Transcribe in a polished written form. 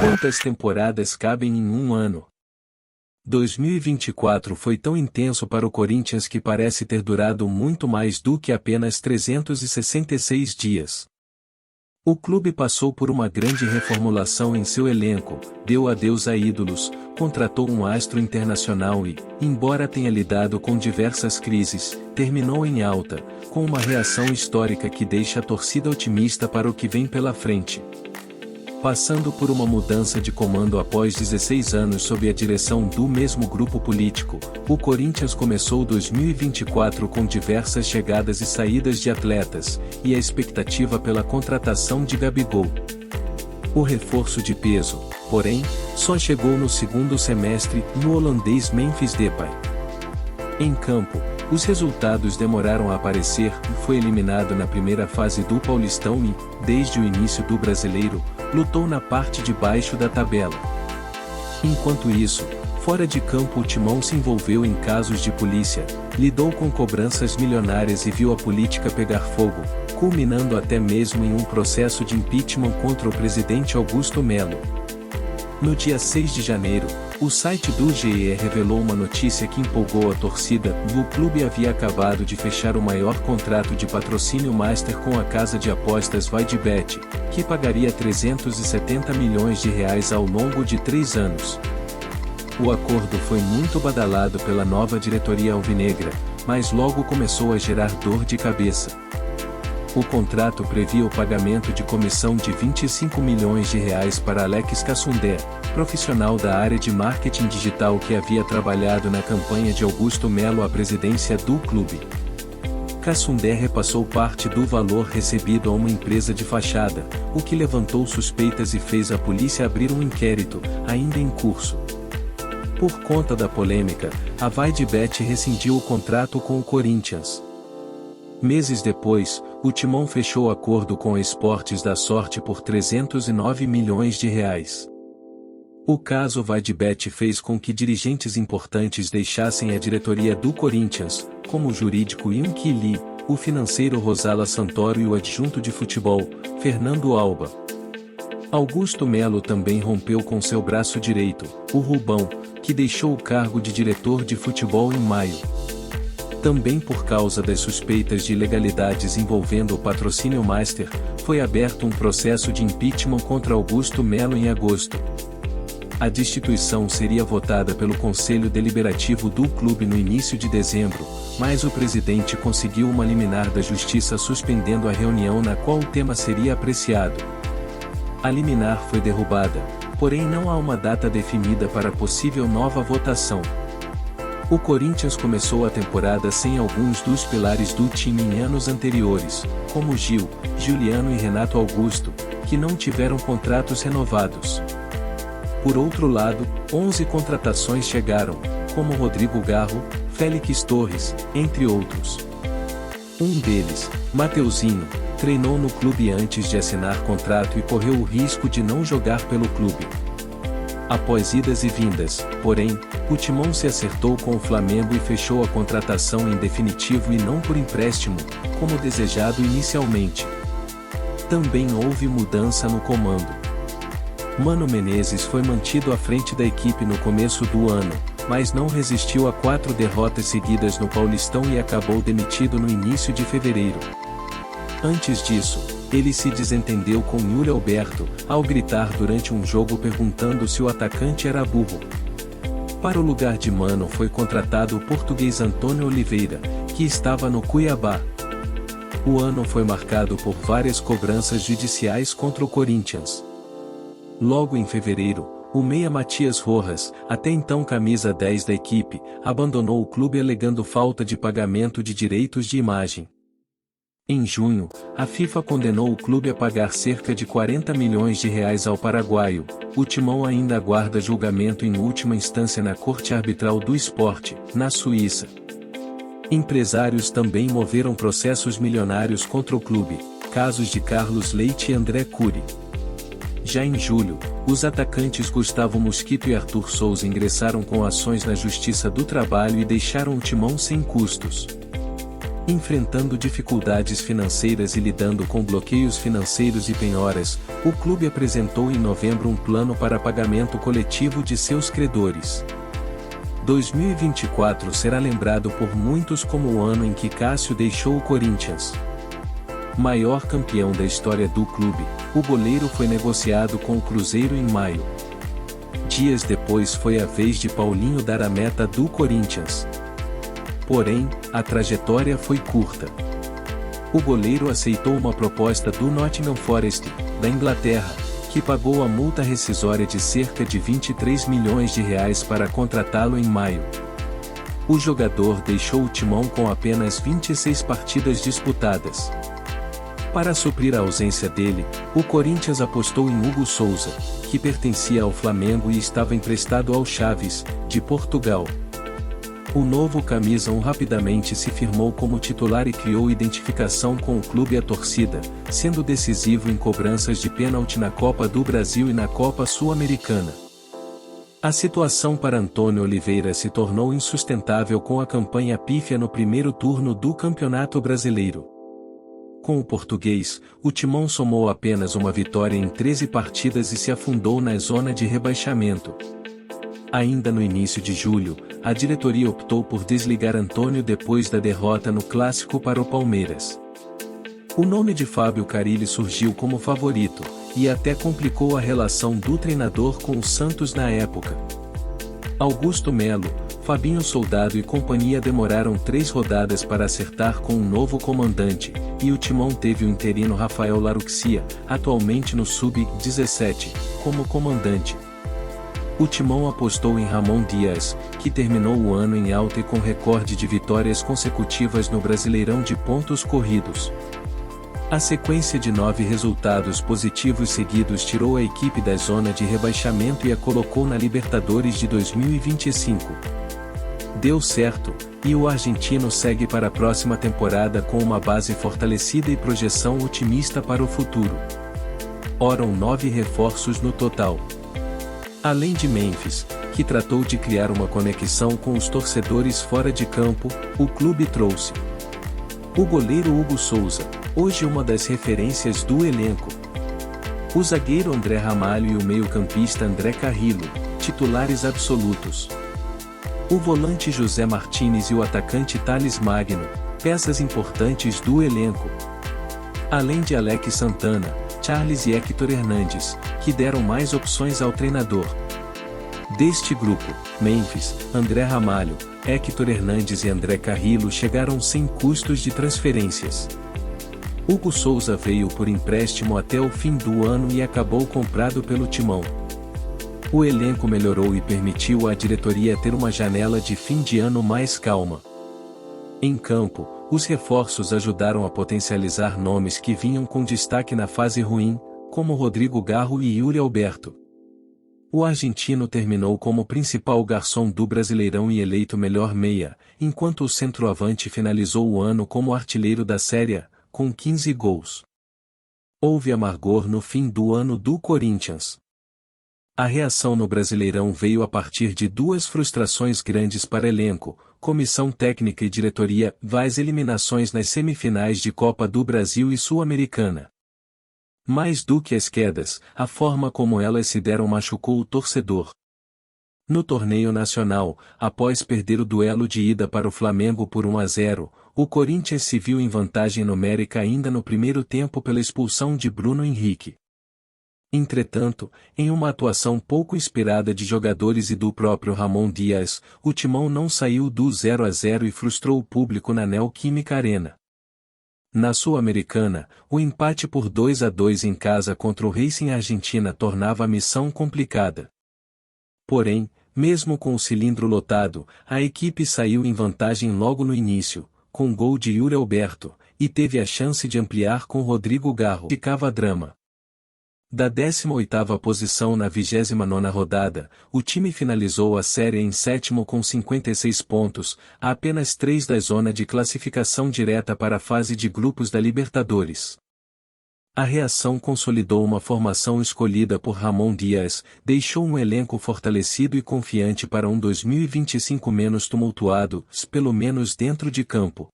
Quantas temporadas cabem em um ano? 2024 foi tão intenso para o Corinthians que parece ter durado muito mais do que apenas 366 dias. O clube passou por uma grande reformulação em seu elenco, deu adeus a ídolos, contratou um astro internacional e, embora tenha lidado com diversas crises, terminou em alta, com uma reação histórica que deixa a torcida otimista para o que vem pela frente. Passando por uma mudança de comando após 16 anos sob a direção do mesmo grupo político, o Corinthians começou 2024 com diversas chegadas e saídas de atletas, e a expectativa pela contratação de Gabigol. O reforço de peso, porém, só chegou no segundo semestre no holandês Memphis Depay. Em campo, os resultados demoraram a aparecer e foi eliminado na primeira fase do Paulistão e, desde o início do Brasileiro, lutou na parte de baixo da tabela. Enquanto isso, fora de campo o Timão se envolveu em casos de polícia, lidou com cobranças milionárias e viu a política pegar fogo, culminando até mesmo em um processo de impeachment contra o presidente Augusto Melo. No dia 6 de janeiro, o site do GE revelou uma notícia que empolgou a torcida. O clube havia acabado de fechar o maior contrato de patrocínio master com a casa de apostas VaidBet, que pagaria 370 milhões de reais ao longo de 3 anos. O acordo foi muito badalado pela nova diretoria alvinegra, mas logo começou a gerar dor de cabeça. O contrato previa o pagamento de comissão de 25 milhões de reais para Alex Cassundé, profissional da área de marketing digital que havia trabalhado na campanha de Augusto Melo à presidência do clube. Cassundé repassou parte do valor recebido a uma empresa de fachada, o que levantou suspeitas e fez a polícia abrir um inquérito, ainda em curso. Por conta da polêmica, a VaidBet rescindiu o contrato com o Corinthians. Meses depois, o Timão fechou acordo com a Esportes da Sorte por 309 milhões de reais. O caso VaidBet fez com que dirigentes importantes deixassem a diretoria do Corinthians, como o jurídico Yunki Lee, o financeiro Rosala Santoro e o adjunto de futebol, Fernando Alba. Augusto Melo também rompeu com seu braço direito, o Rubão, que deixou o cargo de diretor de futebol em maio. Também por causa das suspeitas de ilegalidades envolvendo o patrocínio master, foi aberto um processo de impeachment contra Augusto Melo em agosto. A destituição seria votada pelo Conselho Deliberativo do clube no início de dezembro, mas o presidente conseguiu uma liminar da Justiça suspendendo a reunião na qual o tema seria apreciado. A liminar foi derrubada, porém não há uma data definida para possível nova votação. O Corinthians começou a temporada sem alguns dos pilares do time em anos anteriores, como Gil, Juliano e Renato Augusto, que não tiveram contratos renovados. Por outro lado, 11 contratações chegaram, como Rodrigo Garro, Félix Torres, entre outros. Um deles, Mateuzinho, treinou no clube antes de assinar contrato e correu o risco de não jogar pelo clube. Após idas e vindas, porém, o Timão se acertou com o Flamengo e fechou a contratação em definitivo e não por empréstimo, como desejado inicialmente. Também houve mudança no comando. Mano Menezes foi mantido à frente da equipe no começo do ano, mas não resistiu a 4 derrotas seguidas no Paulistão e acabou demitido no início de fevereiro. Antes disso, ele se desentendeu com Yuri Alberto, ao gritar durante um jogo perguntando se o atacante era burro. Para o lugar de Mano foi contratado o português Antônio Oliveira, que estava no Cuiabá. O ano foi marcado por várias cobranças judiciais contra o Corinthians. Logo em fevereiro, o meia Matias Rojas, até então camisa 10 da equipe, abandonou o clube alegando falta de pagamento de direitos de imagem. Em junho, a FIFA condenou o clube a pagar cerca de 40 milhões de reais ao paraguaio. O Timão ainda aguarda julgamento em última instância na Corte Arbitral do Esporte, na Suíça. Empresários também moveram processos milionários contra o clube, casos de Carlos Leite e André Cury. Já em julho, os atacantes Gustavo Mosquito e Arthur Souza ingressaram com ações na Justiça do Trabalho e deixaram o Timão sem custos. Enfrentando dificuldades financeiras e lidando com bloqueios financeiros e penhoras, o clube apresentou em novembro um plano para pagamento coletivo de seus credores. 2024 será lembrado por muitos como o ano em que Cássio deixou o Corinthians. Maior campeão da história do clube, o goleiro foi negociado com o Cruzeiro em maio. Dias depois foi a vez de Paulinho dar a meta do Corinthians. Porém, a trajetória foi curta. O goleiro aceitou uma proposta do Nottingham Forest, da Inglaterra, que pagou a multa rescisória de cerca de R$ 23 milhões para contratá-lo em maio. O jogador deixou o timão com apenas 26 partidas disputadas. Para suprir a ausência dele, o Corinthians apostou em Hugo Souza, que pertencia ao Flamengo e estava emprestado ao Chaves, de Portugal. O novo camisa 1 rapidamente se firmou como titular e criou identificação com o clube e a torcida, sendo decisivo em cobranças de pênalti na Copa do Brasil e na Copa Sul-Americana. A situação para Antônio Oliveira se tornou insustentável com a campanha pífia no primeiro turno do Campeonato Brasileiro. Com o português, o Timão somou apenas uma vitória em 13 partidas e se afundou na zona de rebaixamento. Ainda no início de julho, a diretoria optou por desligar Antônio depois da derrota no Clássico para o Palmeiras. O nome de Fábio Carille surgiu como favorito, e até complicou a relação do treinador com o Santos na época. Augusto Melo, Fabinho Soldado e companhia demoraram 3 rodadas para acertar com um novo comandante, e o Timão teve o interino Rafael Laruxia, atualmente no Sub-17, como comandante. O Timão apostou em Ramon Dias, que terminou o ano em alta e com recorde de vitórias consecutivas no Brasileirão de pontos corridos. A sequência de 9 resultados positivos seguidos tirou a equipe da zona de rebaixamento e a colocou na Libertadores de 2025. Deu certo, e o argentino segue para a próxima temporada com uma base fortalecida e projeção otimista para o futuro. Oram 9 reforços no total. Além de Memphis, que tratou de criar uma conexão com os torcedores fora de campo, o clube trouxe o goleiro Hugo Souza, hoje uma das referências do elenco. O zagueiro André Ramalho e o meio-campista André Carrillo, titulares absolutos. O volante José Martínez e o atacante Thales Magno, peças importantes do elenco. Além de Alex Santana, Charles e Héctor Hernandes, que deram mais opções ao treinador. Deste grupo, Memphis, André Ramalho, Héctor Hernandes e André Carrillo chegaram sem custos de transferências. Hugo Souza veio por empréstimo até o fim do ano e acabou comprado pelo Timão. O elenco melhorou e permitiu à diretoria ter uma janela de fim de ano mais calma. Em campo, os reforços ajudaram a potencializar nomes que vinham com destaque na fase ruim, como Rodrigo Garro e Yuri Alberto. O argentino terminou como principal garçom do Brasileirão e eleito melhor meia, enquanto o centroavante finalizou o ano como artilheiro da Série A, com 15 gols. Houve amargor no fim do ano do Corinthians. A reação no Brasileirão veio a partir de 2 frustrações grandes para elenco, comissão técnica e diretoria, as eliminações nas semifinais de Copa do Brasil e Sul-Americana. Mais do que as quedas, a forma como elas se deram machucou o torcedor. No torneio nacional, após perder o duelo de ida para o Flamengo por 1-0, o Corinthians se viu em vantagem numérica ainda no primeiro tempo pela expulsão de Bruno Henrique. Entretanto, em uma atuação pouco inspirada de jogadores e do próprio Ramon Dias, o Timão não saiu do 0-0 e frustrou o público na Neoquímica Arena. Na Sul-Americana, o empate por 2-2 em casa contra o Racing Argentina tornava a missão complicada. Porém, mesmo com o cilindro lotado, a equipe saiu em vantagem logo no início, com gol de Yuri Alberto, e teve a chance de ampliar com Rodrigo Garro. Ficava drama. Da 18ª posição na 29ª rodada, o time finalizou a série em 7º com 56 pontos, a apenas 3 da zona de classificação direta para a fase de grupos da Libertadores. A reação consolidou uma formação escolhida por Ramon Dias, deixou um elenco fortalecido e confiante para um 2025 menos tumultuado, pelo menos dentro de campo.